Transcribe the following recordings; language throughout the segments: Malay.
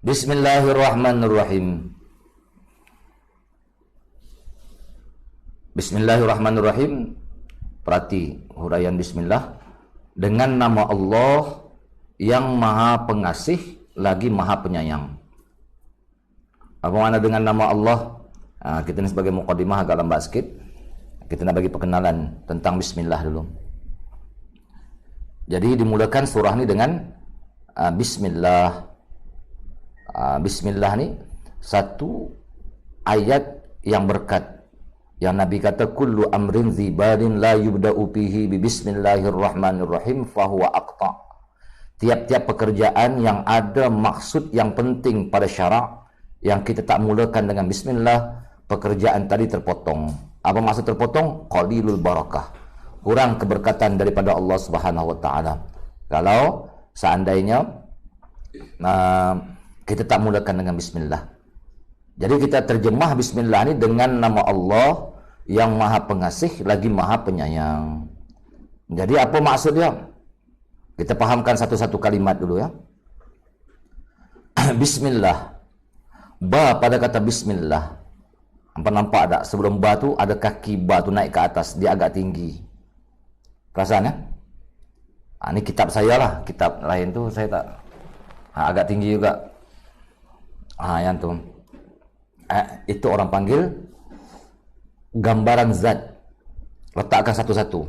Bismillahirrahmanirrahim. Bismillahirrahmanirrahim. Perhati huraian bismillah. Dengan nama Allah yang Maha Pengasih lagi Maha Penyayang. Apa makna dengan nama Allah? Kita ini sebagai mukadimah agak lambat sikit. Kita nak bagi perkenalan tentang bismillah dulu. Jadi dimulakan surah ni dengan bismillah. Bismillah ni satu ayat yang berkat, yang Nabi kata kullu amrin zibalin la yubda'u bihi bi bismillahirrahmanirrahim fahuwa aqta. Tiap-tiap pekerjaan yang ada maksud yang penting pada syarak yang kita tak mulakan dengan bismillah, pekerjaan tadi terpotong. Apa maksud terpotong? Qalilul barakah, kurang keberkatan daripada Allah Subhanahu wa taala. Kalau seandainya kita tak mulakan dengan bismillah. Jadi kita terjemah bismillah ni dengan nama Allah yang Maha Pengasih lagi Maha Penyayang. Jadi apa maksudnya? Kita fahamkan satu-satu kalimat dulu ya. Bismillah. Ba pada kata bismillah. Nampak tak? Sebelum ba tu ada kaki ba tu naik ke atas, dia agak tinggi. Perasaan ya? Ini kitab saya lah, kitab lain tu saya tak. Agak tinggi juga. Yang tu. Itu orang panggil gambaran zat. Letakkan satu-satu.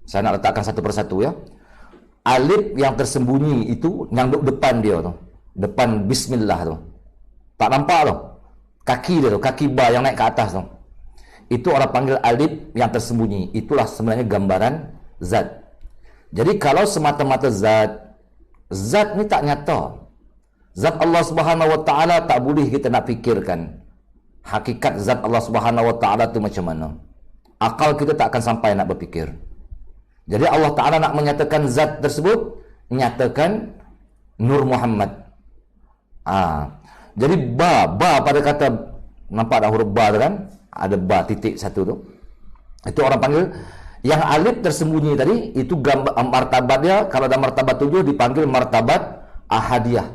Saya nak letakkan satu persatu ya. Alif yang tersembunyi itu yang depan dia tu. Depan bismillah tu. Tak nampak tu. Kaki dia tu, kaki ba yang naik ke atas tu. Itu orang panggil alif yang tersembunyi. Itulah sebenarnya gambaran zat. Jadi kalau semata-mata zat ni tak nyata. Zat Allah Subhanahu wa taala tak boleh kita nak fikirkan. Hakikat zat Allah Subhanahu wa taala tu macam mana? Akal kita tak akan sampai nak berfikir. Jadi Allah Taala nak menyatakan zat tersebut, nyatakan Nur Muhammad. Jadi ba pada kata, nampak dah huruf ba tu kan? Ada ba titik satu tu. Itu orang panggil yang alif tersembunyi tadi, itu gambar martabat dia. Kalau ada martabat 7 dipanggil martabat ahadiyah.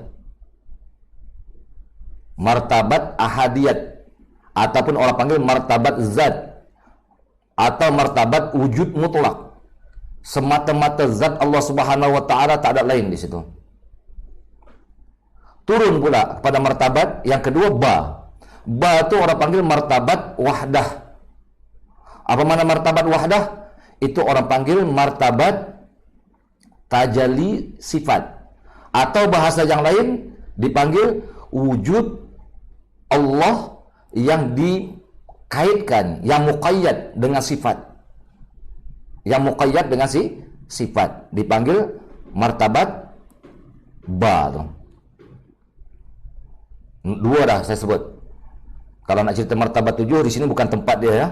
Martabat ahadiyat, ataupun orang panggil martabat zat, atau martabat wujud mutlak. Semata-mata zat Allah Subhanahu wa taala, tak ada lain di situ. Turun pula pada martabat yang kedua ba. Ba tu orang panggil martabat wahdah. Apa makna martabat wahdah? Itu orang panggil martabat tajalli sifat, atau bahasa yang lain dipanggil wujud Allah yang dikaitkan, yang muqayyad dengan sifat. Yang muqayyad dengan sifat dipanggil martabat ba tu. Dua dah saya sebut. Kalau nak cerita martabat 7 di sini bukan tempat dia ya.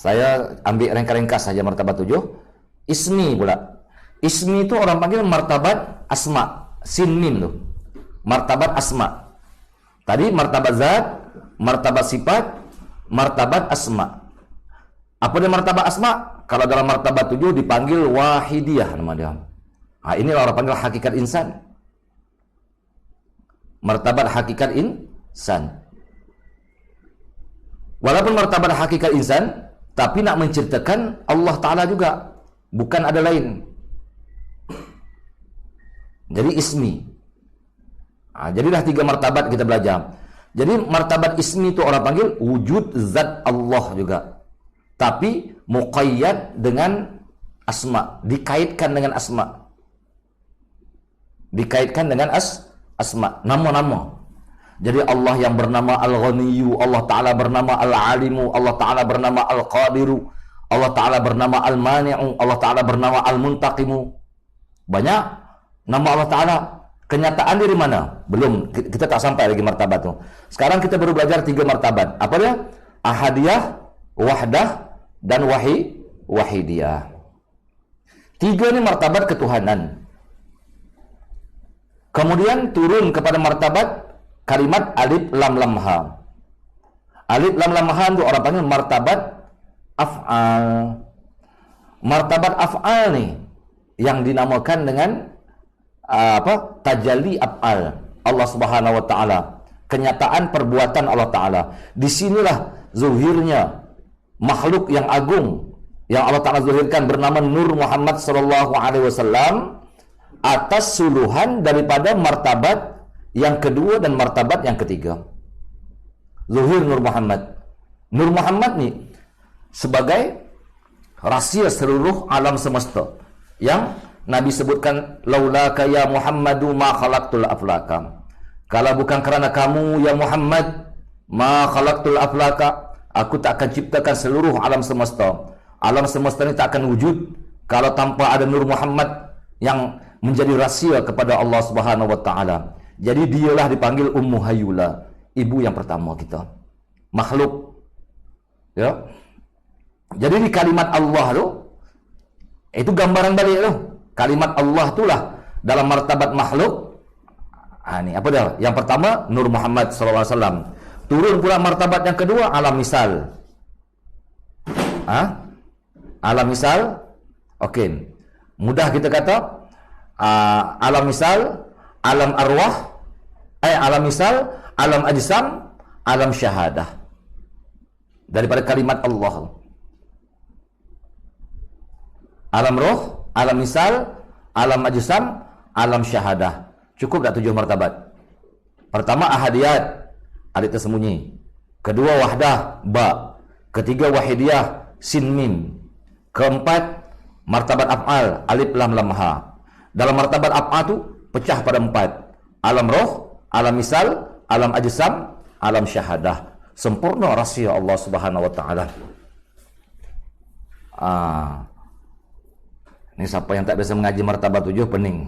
Saya ambil ringkas-ringkas saja martabat 7. Ismi pula. Ismi itu orang panggil martabat asma. Sin mim tu. Martabat asma. Tadi martabat zat, martabat sifat, martabat asma. Apa dia martabat asma? Kalau dalam martabat 7 dipanggil wahidiyah nama dia. Inilah orang panggil hakikat insan. Martabat hakikat insan. Walaupun martabat hakikat insan, tapi nak menceritakan Allah Ta'ala juga, bukan ada lain. Jadi ismi. Jadilah 3 martabat kita belajar. Jadi martabat ismi itu orang panggil wujud zat Allah juga, tapi muqayyad dengan asma, dikaitkan dengan asma. Dikaitkan dengan asma, nama-nama. Jadi Allah yang bernama Al-Ghaniyyu, Allah Ta'ala bernama Al-Alimu, Allah Ta'ala bernama Al-Qadiru, Allah Ta'ala bernama Al-Mani'u, Allah Ta'ala bernama Al-Muntaqimu. Banyak nama Allah Ta'ala. Kenyataan dari mana? Belum, kita tak sampai lagi martabat tu. Sekarang kita baru belajar 3 martabat. Apa dia? Ahadiyah, wahdah, dan wahidiyah. 3 ni martabat ketuhanan. Kemudian turun kepada martabat kalimat alif lam lam ha. Alif lam lam ha itu orang panggil martabat af'al. Martabat af'al ni yang dinamakan dengan tajalli af'al Allah Subhanahu wa taala. kenyataan perbuatan Allah Ta'ala. Disinilah zuhirnya makhluk yang agung yang Allah Ta'ala zuhirkan bernama Nur Muhammad sallallahu alaihi wasallam atas suluhan daripada martabat yang kedua dan martabat yang ketiga. Zuhir Nur Muhammad. Nur Muhammad ni sebagai rahsia seluruh alam semesta yang Nabi sebutkan, laulaka ya Muhammadu ma khalaqtul aflaka. Kalau bukan kerana kamu ya Muhammad, ma khalaqtul aflaka, aku tak akan ciptakan seluruh alam semesta. Alam semesta ini tak akan wujud kalau tanpa ada Nur Muhammad yang menjadi rahsia kepada Allah Subhanahu wa taala. Jadi dialah dipanggil Ummu Hayyula, ibu yang pertama kita. Makhluk. Ya. Jadi di kalimat Allah tu itu gambaran balik tu. Kalimat Allah itulah dalam martabat makhluk. Ini apa dia? Yang pertama Nur Muhammad sallallahu alaihi wasallam. Turun pula martabat yang kedua alam misal. Alam misal. Okey. Mudah kita kata alam misal, alam arwah, alam misal, alam ajsam, alam syahadah. Daripada kalimat Allah. Alam roh, alam misal, alam ajsam, alam syahadah. Cukup tak 7 martabat? Pertama ahadiyat, ada tersembunyi. Kedua wahdah, ba. Ketiga wahidiyah, sin mim. Keempat martabat af'al, alif lam lam ha. Dalam martabat af'al tu pecah pada 4. Alam roh, alam misal, alam ajsam, alam syahadah. Sempurna rahsia Allah Subhanahu wa taala. Ini siapa yang tak biasa mengaji martabat 7 pening.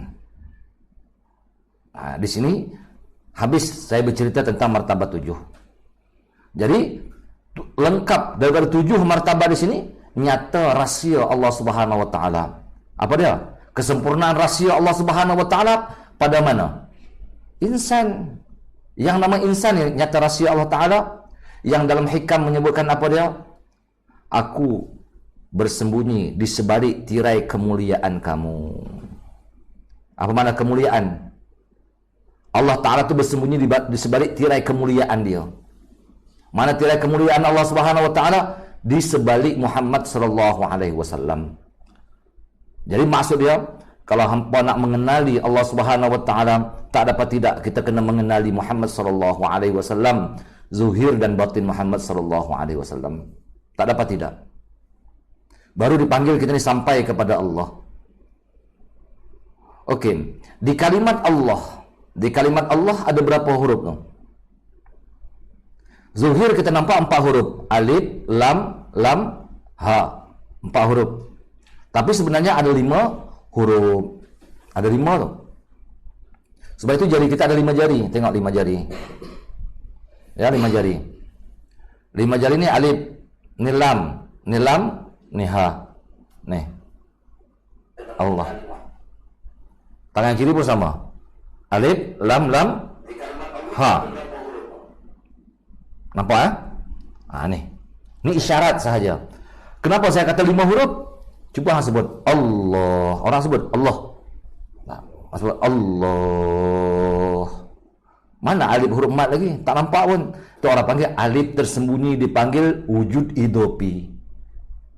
Di sini habis saya bercerita tentang martabat 7. Jadi lengkap daripada 7 martabat di sini, nyata rahsia Allah Subhanahu wa taala. Apa dia? Kesempurnaan rahsia Allah Subhanahu wa taala pada mana? Insan. Yang nama insan yang nyata rahsia Allah taala, yang dalam hikam menyebutkan apa dia? Aku bersembunyi di sebalik tirai kemuliaan kamu. Apa makna kemuliaan? Allah Ta'ala tu bersembunyi di sebalik tirai kemuliaan dia. Mana tirai kemuliaan Allah Subhanahu wa taala? Di sebalik Muhammad sallallahu alaihi wasallam. Jadi maksud dia, kalau hampa nak mengenali Allah Subhanahu wa taala, tak dapat tidak kita kena mengenali Muhammad sallallahu alaihi wasallam, zuhir dan batin Muhammad sallallahu alaihi wasallam. Tak dapat tidak. Baru dipanggil kita ni sampai kepada Allah. Okey, di kalimat Allah ada berapa huruf tu? Zuhir kita nampak 4 huruf. Alif, lam, lam, ha. 4 huruf. Tapi sebenarnya ada 5 huruf. Ada 5 tu. Sebab itu jari kita ada 5 jari. Tengok 5 jari. Ya, 5 jari. 5 jari ni alif, ni lam, ni ha. Nih. Allah. Tangan kiri pun sama. Alif, lam, ha. Nampak ni. Ni isyarat sahaja. Kenapa saya kata 5 huruf? Cuba hang sebut Allah. Orang sebut Allah. Nah, sebut Allah. Mana alif huruf mat lagi? Tak nampak pun. Tu orang panggil alif tersembunyi, dipanggil wujud idopi.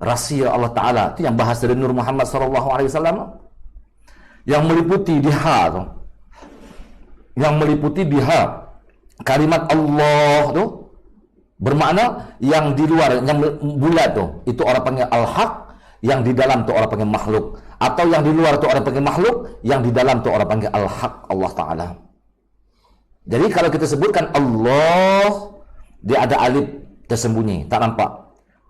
Rahsia Allah Ta'ala. Itu yang bahasa dari Nur Muhammad SAW. Yang meliputi di ha tu. Yang meliputi di ha. Kalimat Allah tu bermakna yang di luar, yang bulat tu, itu orang panggil al-haq, yang di dalam tu orang panggil makhluk. Atau yang di luar tu orang panggil makhluk, yang di dalam tu orang panggil al-haq, Allah Ta'ala. Jadi kalau kita sebutkan Allah, dia ada alif tersembunyi, tak nampak.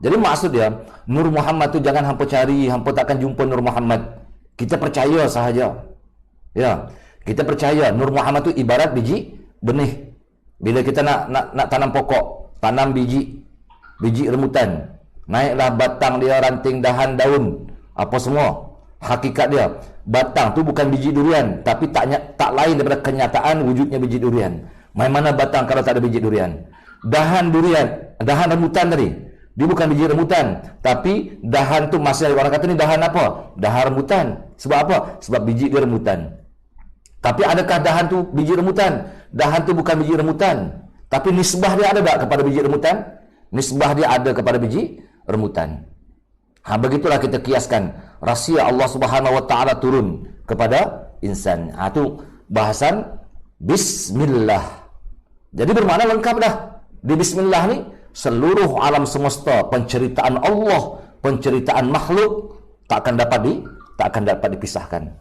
Jadi maksud dia, Nur Muhammad tu jangan hampa cari, hampa takkan jumpa Nur Muhammad. Kita percaya sahaja. Ya, kita percaya Nur Muhammad tu ibarat biji benih. Bila kita nak tanam pokok, tanam biji remutan, naiklah batang dia, ranting, dahan, daun, apa semua. Hakikat dia, batang tu bukan biji durian, tapi tak lain daripada kenyataan wujudnya biji durian. Mana batang kalau tak ada biji durian? Dahan durian, dahan remutan tadi, dia bukan biji remutan, tapi dahan tu masih orang kata ni dahan apa? Dahan remutan. Sebab apa? Sebab biji dia remutan. Tapi adakah dahan tu biji remutan? Dahan tu bukan biji remutan. Tapi nisbah dia ada tak kepada biji remutan? Nisbah dia ada kepada biji remutan. Begitulah kita kiaskan rahsia Allah Subhanahu wa taala turun kepada insan. Itu bahasan bismillah. Jadi bermakna lengkap dah. Di bismillah ni seluruh alam semesta, penceritaan Allah, penceritaan makhluk tak akan dapat dipisahkan.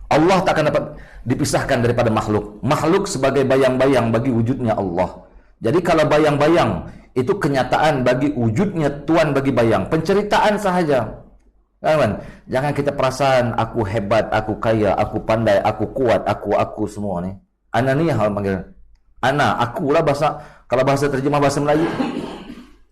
Allah tak akan dapat dipisahkan daripada makhluk. Makhluk sebagai bayang-bayang bagi wujudnya Allah. Jadi kalau bayang-bayang itu kenyataan bagi wujudnya Tuhan bagi bayang. Penceritaan sahaja. Kan? Jangan kita perasan aku hebat, aku kaya, aku pandai, aku kuat, aku semua ni. Ananiyah orang panggil. Ana, akulah bahasa, kalau bahasa terjemah bahasa Melayu.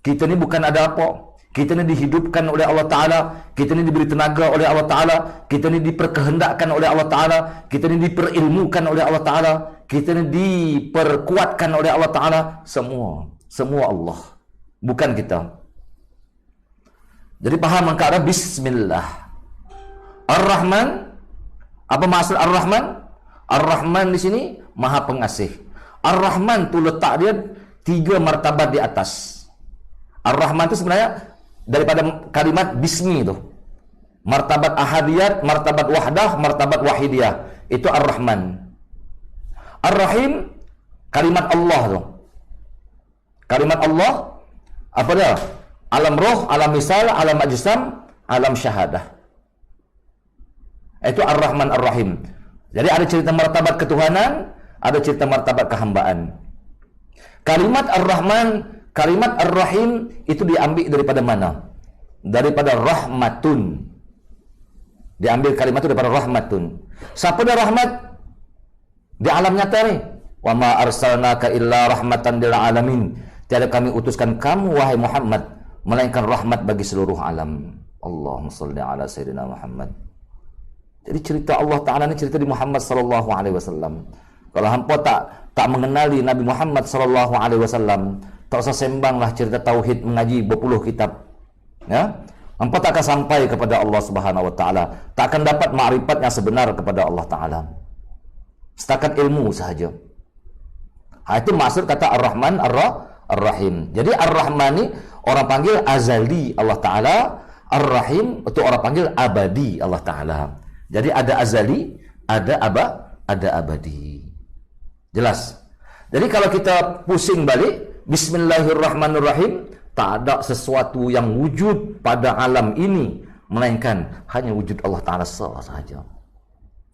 Kita ni bukan ada apa. Kita ni dihidupkan oleh Allah Ta'ala. Kita ni diberi tenaga oleh Allah Ta'ala. Kita ni diperkehendakkan oleh Allah Ta'ala. Kita ni diperilmukan oleh Allah Ta'ala. Kita ni diperkuatkan oleh Allah Ta'ala. Semua Allah. Bukan kita. Jadi faham angka ada bismillah. Ar-Rahman. Apa maksud Ar-Rahman? Ar-Rahman di sini Maha Pengasih. Ar-Rahman tu letak dia 3 martabat di atas. Ar-Rahman tu sebenarnya daripada kalimat bismi itu. Martabat ahadiyat, martabat wahdah, martabat wahidiyah. Itu Ar-Rahman. Ar-Rahim kalimat Allah tu. Kalimat Allah apa dia? Alam roh, alam misal, alam ajsam, alam syahadah. Itu Ar-Rahman Ar-Rahim. Jadi ada cerita martabat ketuhanan, ada cerita martabat kehambaan. Kalimat Ar-Rahman, kalimat Ar-Rahim itu diambil daripada mana? Daripada rahmatun. Diambil kalimat itu daripada rahmatun. Siapa dia rahmat? Di alam nyata ni. Wa ma arsalnaka illa rahmatan lil alamin. Tiada kami utuskan kamu wahai Muhammad melainkan rahmat bagi seluruh alam. Allahumma salli ala sayyidina Muhammad. Jadi cerita Allah Taala ni cerita di Muhammad sallallahu alaihi wasallam. Kalau hampa tak mengenali Nabi Muhammad sallallahu alaihi wasallam, tak usah sembanglah cerita tauhid mengaji berpuluh kitab. Ya? Hampa tak akan sampai kepada Allah Subhanahu wa taala, tak akan dapat makrifat yang sebenar kepada Allah Taala. Setakat ilmu sahaja. Itu maksud kata Ar-Rahman Ar-Rahim. Jadi Ar-Rahman ni orang panggil azali Allah Taala, Ar-Rahim itu orang panggil abadi Allah Taala. Jadi ada azali, ada abadi. Jelas. Jadi kalau kita pusing balik, Bismillahirrahmanirrahim, tak ada sesuatu yang wujud pada alam ini melainkan hanya wujud Allah Ta'ala sahaja.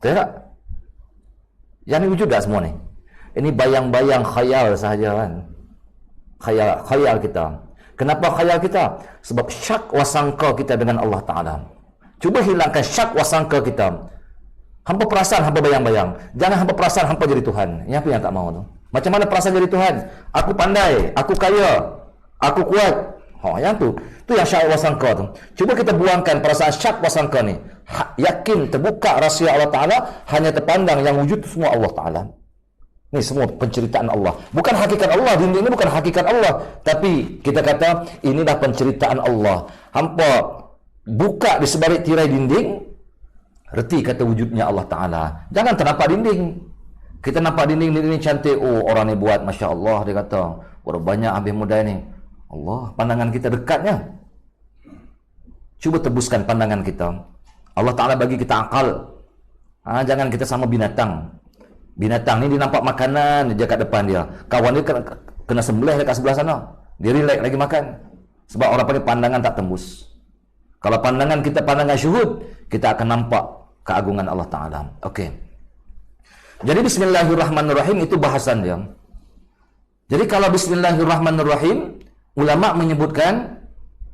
Tidak? Yang ini wujud tak semua ni? Ini bayang-bayang khayal sahaja kan? Khayal kita. Kenapa khayal kita? Sebab syak wasangka kita dengan Allah Ta'ala. Cuba hilangkan syak wasangka kita. Hampa perasan, hampa bayang-bayang. Jangan hampa perasan, hampa jadi Tuhan. Ini apa yang tak mahu tu? Macam mana perasan jadi Tuhan? Aku pandai, aku kaya, aku kuat. Yang tu. Tu yang syak wasangka tu. Cuba kita buangkan perasaan syak wasangka ni. Yakin, terbuka rahsia Allah Ta'ala, hanya terpandang yang wujud semua Allah Ta'ala. Ni semua penceritaan Allah. Bukan hakikat Allah. Dinding ini bukan hakikat Allah. Tapi kita kata, ini dah penceritaan Allah. Hampa buka di sebalik tirai dinding, reti kata wujudnya Allah Ta'ala. Jangan ternampak dinding. Kita nampak dinding ni cantik. Oh, orang ni buat, Masya Allah, dia kata. Berapa banyak habis muda ni. Allah, pandangan kita dekatnya. Cuba tebuskan pandangan kita. Allah Ta'ala bagi kita akal. Jangan kita sama binatang. Binatang ni dia nampak makanan dia kat depan dia. Kawan dia kena sembelih dekat sebelah sana. Dia relax lagi makan. Sebab orang panggil pandangan tak tembus. Kalau pandangan kita pandangan syuhud, kita akan nampak keagungan Allah Ta'ala. Okey. Jadi Bismillahirrahmanirrahim itu bahasan dia. Jadi kalau Bismillahirrahmanirrahim, ulama menyebutkan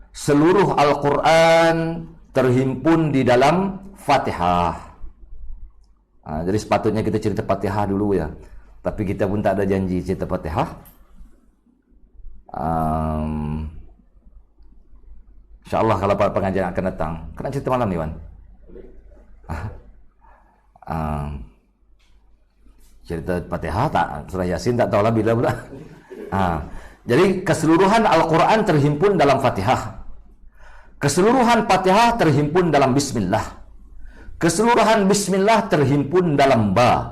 seluruh Al-Quran terhimpun di dalam Fatihah. Jadi sepatutnya kita cerita Fatihah dulu ya. Tapi kita pun tak ada janji cerita Fatihah. InsyaAllah kalau pengajian akan datang. Kena cerita malam ni, Wan? Cerita Fatihah tak? Surah Yasin tak tahulah bila pula. Jadi keseluruhan Al-Quran terhimpun dalam Fatihah. Keseluruhan Fatihah terhimpun dalam Bismillah. Keseluruhan Bismillah terhimpun dalam Ba.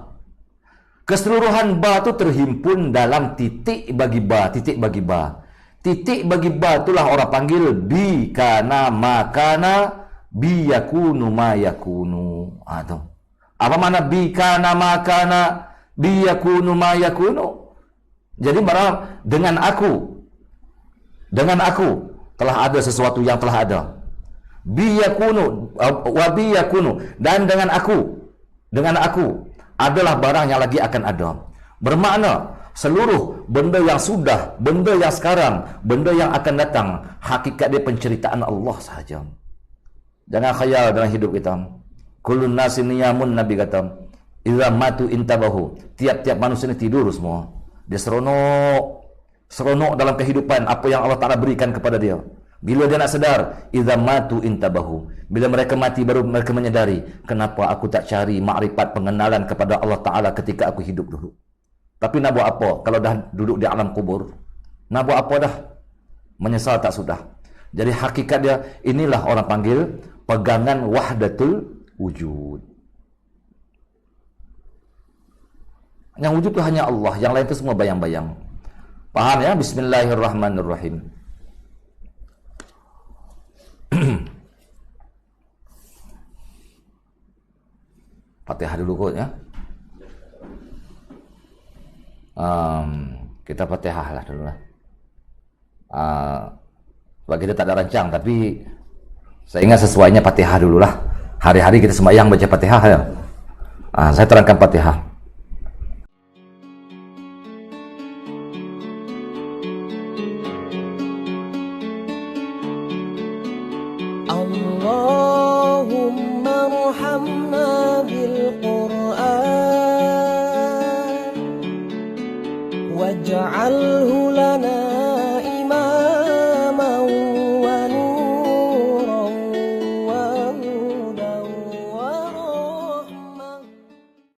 Keseluruhan ba itu terhimpun dalam titik bagi ba, titik bagi ba. Titik bagi ba itulah orang panggil bi kana makana bi yakunu ma yakunu. Apa mana bi kana makana bi yakunu ma yakunu? Jadi barang dengan aku telah ada sesuatu yang telah ada. Bi yakunu wa bi yakunu, dan dengan aku adalah barang yang lagi akan ada. Bermakna seluruh benda yang sudah, benda yang sekarang, benda yang akan datang, hakikat dia penceritaan Allah sahaja. Jangan khayal dalam hidup kita. Kullun nasi niyamun, Nabi kata, idza matu intabahu. Tiap-tiap manusia ini tidur semua. Dia seronok dalam kehidupan apa yang Allah Ta'ala berikan kepada dia. Bila dia nak sedar, idza matu intabahu. Bila mereka mati baru mereka menyadari, kenapa aku tak cari makrifat pengenalan kepada Allah Ta'ala ketika aku hidup dulu. Tapi nak buat apa kalau dah duduk di alam kubur? Nak buat apa dah? Menyesal tak sudah. Jadi hakikat dia, inilah orang panggil pegangan wahdatul wujud. Yang wujud itu hanya Allah, yang lain itu semua bayang-bayang. Paham ya? Bismillahirrahmanirrahim. Fatihah dulu kot ya. Kita Fatihah lah dulu lah. Sebab kita tak ada rancang, tapi saya ingat sesuainya Fatihah dulu lah. Hari-hari kita sembahyang baca Fatihah ya. Saya terangkan Fatihah.